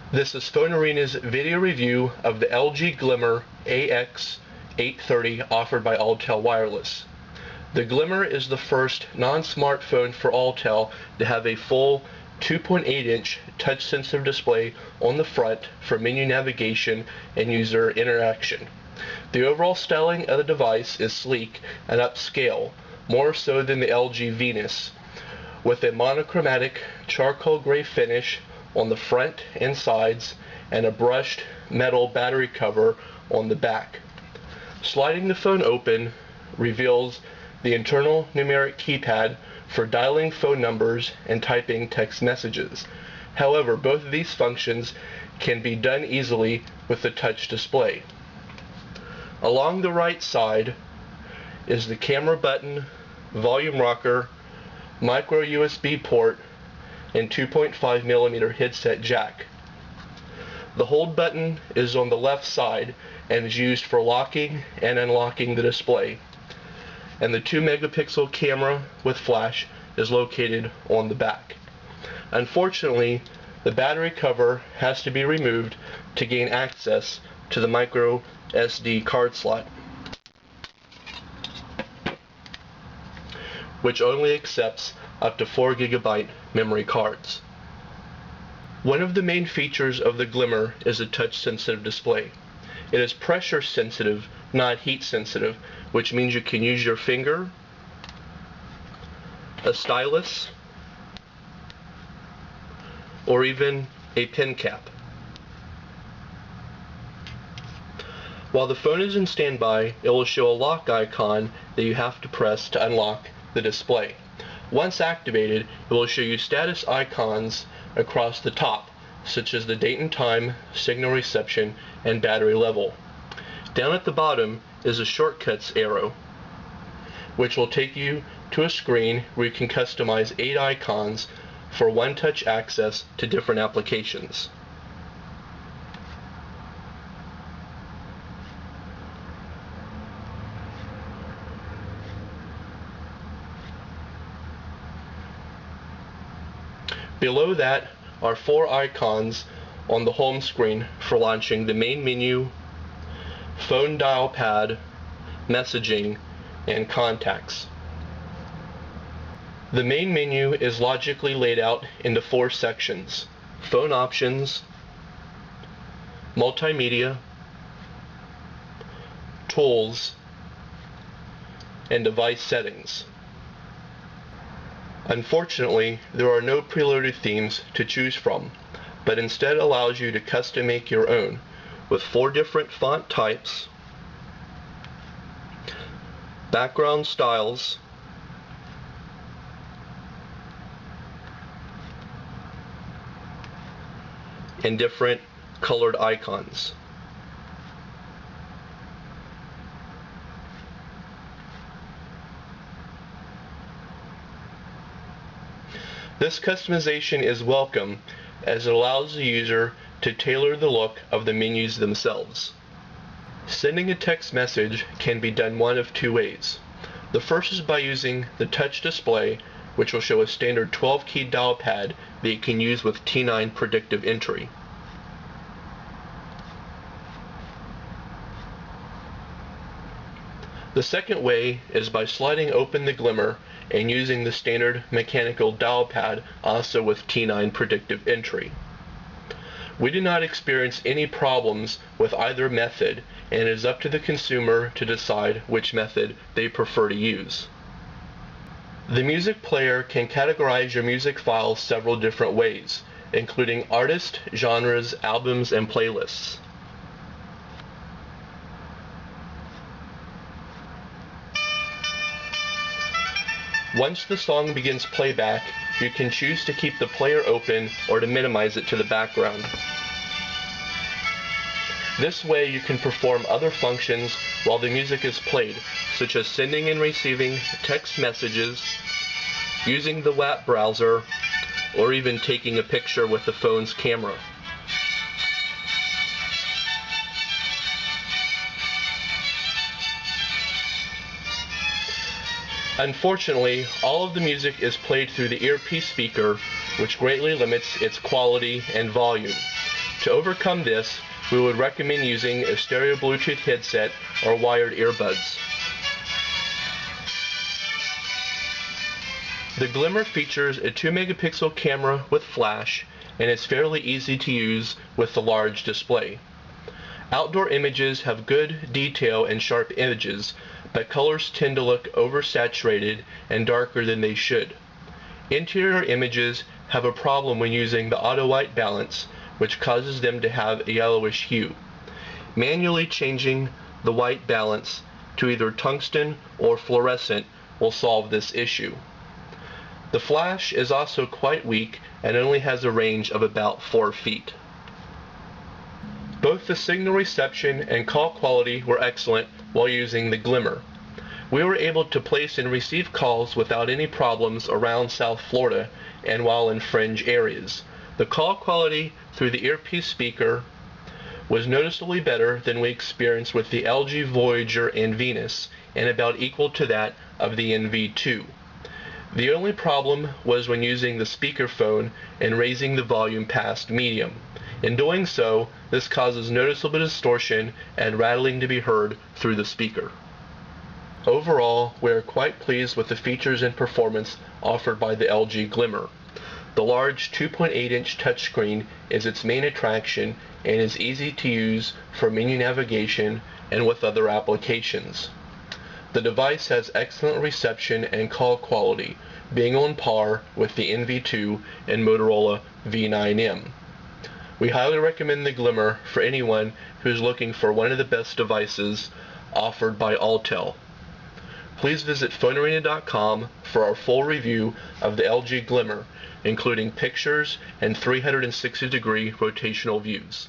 This is Phone Arena's video review of the LG Glimmer AX830 offered by Alltel Wireless. The Glimmer is the first non-smartphone for Alltel to have a full 2.8-inch touch-sensitive display on the front for menu navigation and user interaction. The overall styling of the device is sleek and upscale, more so than the LG Venus, with a monochromatic charcoal gray finish on the front and sides and a brushed metal battery cover on the back. Sliding the phone open reveals the internal numeric keypad for dialing phone numbers and typing text messages. However, both of these functions can be done easily with the touch display. Along the right side is the camera button, volume rocker, micro USB port, and 2.5mm headset jack. The hold button is on the left side and is used for locking and unlocking the display. And the 2-megapixel camera with flash is located on the back. Unfortunately, the battery cover has to be removed to gain access to the micro SD card slot, which only accepts up to 4 GB memory cards. One of the main features of the Glimmer is a touch-sensitive display. It is pressure sensitive, not heat sensitive, which means you can use your finger, a stylus, or even a pen cap. While the phone is in standby, it will show a lock icon that you have to press to unlock the display. Once activated, it will show you status icons across the top, such as the date and time, signal reception, and battery level. Down at the bottom is a shortcuts arrow, which will take you to a screen where you can customize 8 icons for one-touch access to different applications. Below that are 4 icons on the home screen for launching the main menu, phone dial pad, messaging, and contacts. The main menu is logically laid out into 4 sections: phone options, multimedia, tools, and device settings. Unfortunately, there are no preloaded themes to choose from, but instead allows you to custom make your own with 4 different font types, background styles, and different colored icons. This customization is welcome as it allows the user to tailor the look of the menus themselves. Sending a text message can be done one of 2 ways. The first is by using the touch display, which will show a standard 12-key dial pad that you can use with T9 predictive entry. The second way is by sliding open the Glimmer and using the standard mechanical dial pad, also with T9 predictive entry. We did not experience any problems with either method, and it is up to the consumer to decide which method they prefer to use. The music player can categorize your music files several different ways, including artist, genres, albums, and playlists. Once the song begins playback, you can choose to keep the player open or to minimize it to the background. This way you can perform other functions while the music is played, such as sending and receiving text messages, using the WAP browser, or even taking a picture with the phone's camera. Unfortunately, all of the music is played through the earpiece speaker, which greatly limits its quality and volume. To overcome this, we would recommend using a stereo Bluetooth headset or wired earbuds. The Glimmer features a 2-megapixel camera with flash and is fairly easy to use with the large display. Outdoor images have good detail and sharp images, but colors tend to look oversaturated and darker than they should. Interior images have a problem when using the auto white balance, which causes them to have a yellowish hue. Manually changing the white balance to either tungsten or fluorescent will solve this issue. The flash is also quite weak and only has a range of about 4 feet. Both the signal reception and call quality were excellent while using the Glimmer. We were able to place and receive calls without any problems around South Florida and while in fringe areas. The call quality through the earpiece speaker was noticeably better than we experienced with the LG Voyager and Venus, and about equal to that of the NV2. The only problem was when using the speakerphone and raising the volume past medium. In doing so, this causes noticeable distortion and rattling to be heard through the speaker. Overall, we are quite pleased with the features and performance offered by the LG Glimmer. The large 2.8-inch touchscreen is its main attraction and is easy to use for menu navigation and with other applications. The device has excellent reception and call quality, being on par with the NV2 and Motorola V9M. We highly recommend the Glimmer for anyone who's looking for one of the best devices offered by Alltel. Please visit phonearena.com for our full review of the LG Glimmer, including pictures and 360-degree rotational views.